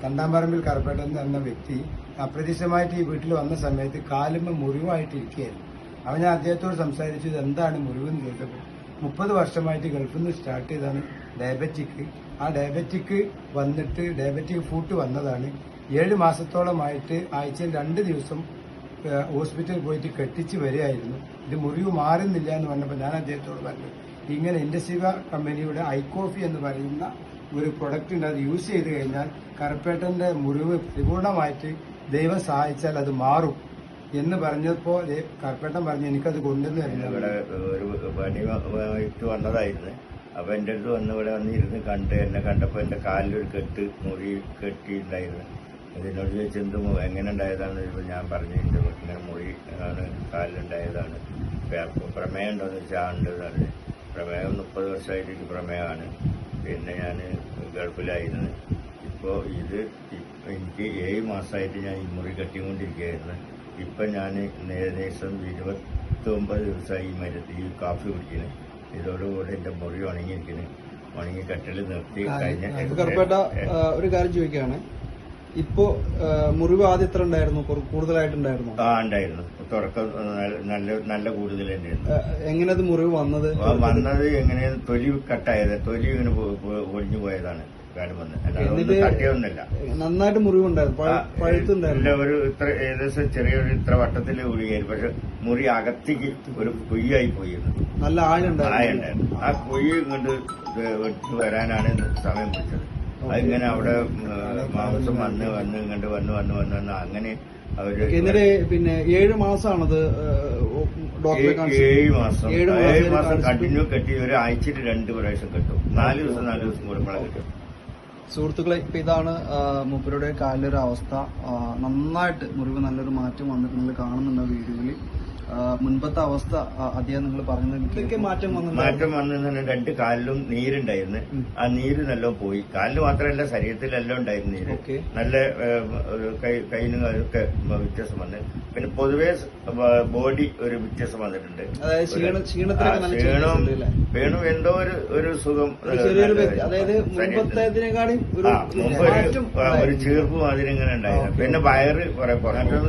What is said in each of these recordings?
തണ്ടാമ്പറമ്പിൽ കറുപ്പേട്ടൻ എന്ന വ്യക്തി അപ്രതീക്ഷിതമായിട്ട് ഈ വീട്ടിൽ വന്ന സമയത്ത് കാലുമ്മ മുറിവായിട്ട് ഇരിക്കുകയായിരുന്നു. അവൻ ഞാൻ അദ്ദേഹത്തോട് സംസാരിച്ചു, ഇത് എന്താണ് മുറിവെന്ന് ചോദിച്ചപ്പോൾ 30 വർഷമായിട്ട് ഗൾഫിൽ നിന്ന് സ്റ്റാർട്ട് ചെയ്താണ് ഡയബറ്റിക്. ആ ഡയബറ്റിക് വന്നിട്ട് ഡയബറ്റിക് ഫുഡ് വന്നതാണ്. 7 മാസത്തോളമായിട്ട് ആഴ്ചയിൽ 2 ദിവസം ഹോസ്പിറ്റലിൽ പോയിട്ട് കെട്ടിച്ച് വരികയായിരുന്നു. ഇത് മുറിവ് മാറുന്നില്ല എന്ന് പറഞ്ഞപ്പോൾ ഞാൻ അദ്ദേഹത്തോട് പറഞ്ഞു, ഇങ്ങനെ ഇൻഡസ്ട്രിവ കമ്പനിയുടെ ഐക്കോഫി എന്ന് പറയുന്ന ഒരു പ്രൊഡക്റ്റ് ഉണ്ട്, അത് യൂസ് ചെയ്ത് കഴിഞ്ഞാൽ കറുപ്പേട്ടന്റെ മുറിവ് പരിപൂർണമായിട്ട് ദൈവം സഹായിച്ചാൽ അത് മാറും എന്ന് പറഞ്ഞപ്പോ കറുപ്പേട്ടൻ പറഞ്ഞു എനിക്കത് കൊണ്ടുവന്ന് തരുന്നത്. ഇവിടെ ഒരു പണിയിട്ട് വന്നതായിരുന്നു. അപ്പൊ എന്റെ അടുത്ത് ഇവിടെ വന്നിരുന്ന് എന്നെ കണ്ടപ്പോ എന്റെ കാലിലൊരു മുറി കെട്ടിയിട്ടുണ്ടായിരുന്നു. ഇതിനോട് ചോദിച്ചു എങ്ങനെ ഉണ്ടായതാണെന്ന് ചോദിച്ചപ്പോൾ ഞാൻ പറഞ്ഞു ഇങ്ങനെ മുറി ആണ് കാലിലുണ്ടായതാണ്. പ്രമേയം ഉണ്ടോന്ന് വെച്ചാൽ ഉണ്ടെന്ന് പറഞ്ഞു. പ്രമേയം 30 വർഷമായിട്ട് എനിക്ക് പ്രമേയമാണ്. പിന്നെ ഞാൻ ഗൾഫിലായിരുന്നു. ഇപ്പോൾ ഇത് എനിക്ക് 7 മാസമായിട്ട് ഞാൻ ഈ മുറി കെട്ടിക്കൊണ്ടിരിക്കുകയായിരുന്നു. ഇപ്പം ഞാൻ ഏകദേശം 29 ദിവസമായി ഈ കാഫി കുടിക്കുന്നു. ഇതോടുകൂടി എന്റെ മുറി ഉണങ്ങിയിരിക്കുന്നു. ഉണങ്ങി കെട്ടിൽ നിർത്തി കഴിഞ്ഞ ഒരു കാര്യം ചോദിക്കുകയാണ്, ഇപ്പോ മുറിവ് ആദ്യം എത്ര ഉണ്ടായിരുന്നു? കൂടുതലായിട്ടുണ്ടായിരുന്നു? ഉണ്ടായിരുന്നു. തുടക്കം നല്ല കൂടുതൽ തന്നെയായിരുന്നു. എങ്ങനെ അത് മുറിവ് വന്നത്? എങ്ങനെ തൊലി കട്ടായത്, തൊലി ഇങ്ങനെ ഒഴിഞ്ഞു പോയതാണ് കാര്യം വന്നത്. തട്ടിയൊന്നുമില്ല. നന്നായിട്ട് മുറിവുണ്ടായിരുന്നു, പഴുത്തുണ്ടായിരുന്നു. ഒരു ഇത്ര ഏകദേശം ചെറിയൊരു ഇത്ര വട്ടത്തിൽ കുഴിയായിരുന്നു. പക്ഷെ മുറി അകത്തേക്ക് ഒരു കുയ്യായി പോയിരുന്നു. നല്ല ആയുണ്ടായിരുന്നു. ആ കുഴി ഇങ്ങോട്ട് വരാനാണ് സമയം പിടിച്ചത്. അതിങ്ങനെ അവിടെ മാംസം വന്ന് ഇങ്ങോട്ട് വന്ന് അങ്ങനെ അവര് പിന്നെ 7 മാസമാണത് ഡോക്ടറെ 7 മാസം കണ്ടിന്യൂ കെട്ടി ഒരു ആഴ്ചയിൽ 2 പ്രാവശ്യം കെട്ടും. 4 ദിവസം കൂടുമ്പോഴാണ് കിട്ടും. സുഹൃത്തുക്കളെ, ഇപ്പൊ ഇതാണ് മൂപ്പരുടെ കാലിലൊരു അവസ്ഥ. നന്നായിട്ട് മുറിവ് നല്ലൊരു മാറ്റം വന്നിട്ട് നിങ്ങൾ കാണുന്നുണ്ട് വീഡിയോയിൽ. മുൻപത്തെ അവസ്ഥ അദ്ദേഹം നിങ്ങൾ പറഞ്ഞത് മാറ്റം വന്നു. 2 കാലിലും നീരുണ്ടായിരുന്നു. ആ നീര് നല്ലോണം പോയി. കാലിന് മാത്രമല്ല ശരീരത്തിലെല്ലാം ഉണ്ടായിരുന്നു നീര്. നല്ല കൈനും ഒക്കെ വ്യത്യാസം വന്നു. പിന്നെ പൊതുവെ ബോഡി ഒരു വ്യത്യാസം വന്നിട്ടുണ്ട്. ക്ഷീണവും എന്തോ ഒരു സുഖം, ഒരു ചീർപ്പും അതിനിങ്ങനെ ഉണ്ടായിരുന്നു. പിന്നെ വയറ് കുറെ കുറഞ്ഞു.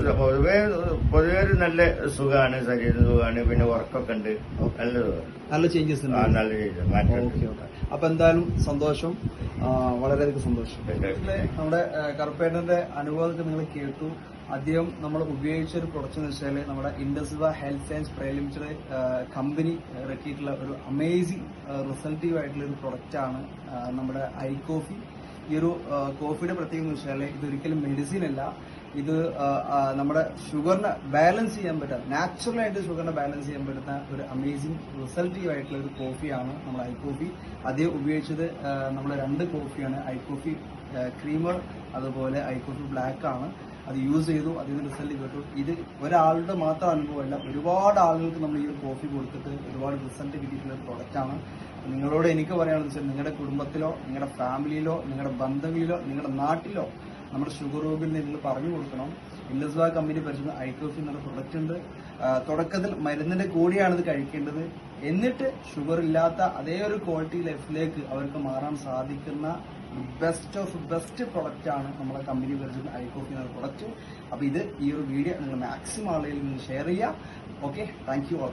പൊതുവെ ഒരു നല്ല സുഖമാണ്, ശരീരം സുഖമാണ്. പിന്നെ ഉറക്കൊക്കെ ഉണ്ട്. നല്ല ചേഞ്ചസ് ഉണ്ട്. നല്ല ചേഞ്ചസ് മാറ്റം. അപ്പൊ എന്തായാലും സന്തോഷം, വളരെയധികം സന്തോഷം. നമ്മുടെ കറുപ്പേട്ടന്റെ അനുഭവത്തിൽ നിങ്ങൾ കേട്ടു. അദ്ദേഹം നമ്മൾ ഉപയോഗിച്ച ഒരു പ്രൊഡക്റ്റ് എന്ന് വെച്ചാൽ നമ്മുടെ ഇൻഡസ്വ health science private limited company ഇറക്കിയിട്ടുള്ള ഒരു അമേസിംഗ് റിസൾട്ടീവ് ആയിട്ടുള്ള ഒരു പ്രൊഡക്റ്റ് ആണ് നമ്മുടെ ഐക്കോഫി. ഈ ഒരു കോഫിയുടെ പ്രത്യേകത എന്ന് വെച്ചാൽ ഇതൊരിക്കലും മെഡിസിൻ അല്ല. ഇത് നമ്മുടെ ഷുഗറിനെ ബാലൻസ് ചെയ്യാൻ പറ്റുക, നാച്ചുറലായിട്ട് ഷുഗറിനെ ബാലൻസ് ചെയ്യാൻ പറ്റുന്ന ഒരു അമേസിംഗ് റിസൾട്ടീവ് ആയിട്ടുള്ള ഒരു കോഫിയാണ് നമ്മുടെ ഐക്കോഫി. അദ്ദേഹം ഉപയോഗിച്ചത് നമ്മുടെ 2 കോഫിയാണ്, ഐക്കോഫി ക്രീമർ അതുപോലെ ഐക്കോഫി ബ്ലാക്ക് ആണ്. അത് യൂസ് ചെയ്തു, അതിന് റിസൾട്ട് കിട്ടും. ഇത് ഒരാളുടെ മാത്രം അനുഭവമല്ല, ഒരുപാട് ആളുകൾക്ക് നമ്മൾ ഈ ഒരു കോഫി കൊടുത്തിട്ട് ഒരുപാട് റിസൾട്ട് കിട്ടിയിട്ടുള്ള ഒരു പ്രൊഡക്റ്റാണ്. നിങ്ങളോട് എനിക്ക് പറയാണെന്ന് വെച്ചാൽ നിങ്ങളുടെ കുടുംബത്തിലോ നിങ്ങളുടെ ഫാമിലിയിലോ നിങ്ങളുടെ ബന്ധങ്ങളിലോ നിങ്ങളുടെ നാട്ടിലോ നമ്മുടെ ഷുഗർ രോഗിൽ നിങ്ങൾ പറഞ്ഞു കൊടുക്കണം. ഇൻഡസ്വ കമ്പനി പരിശോധന ഐക്കോഫി എന്നുള്ള പ്രൊഡക്റ്റ് ഉണ്ട്. തുടക്കത്തിൽ മരുന്നിന്റെ കൂടിയാണ് ഇത് കഴിക്കേണ്ടത്. എന്നിട്ട് ഷുഗർ ഇല്ലാത്ത അതേ ഒരു ക്വാളിറ്റി ലൈഫിലേക്ക് അവർക്ക് മാറാൻ സാധിക്കുന്ന ബെസ്റ്റ് ഓഫ് ബെസ്റ്റ് പ്രൊഡക്റ്റ് ആണ് നമ്മളെ കമ്പനി പരിശോധന ഐക്കോഫി എന്ന പ്രൊഡക്റ്റ്. അപ്പൊ ഇത് ഈ ഒരു വീഡിയോ നിങ്ങൾ മാക്സിമം ആളുകളിൽ നിന്ന് ഷെയർ ചെയ്യുക. Okay, thank you all.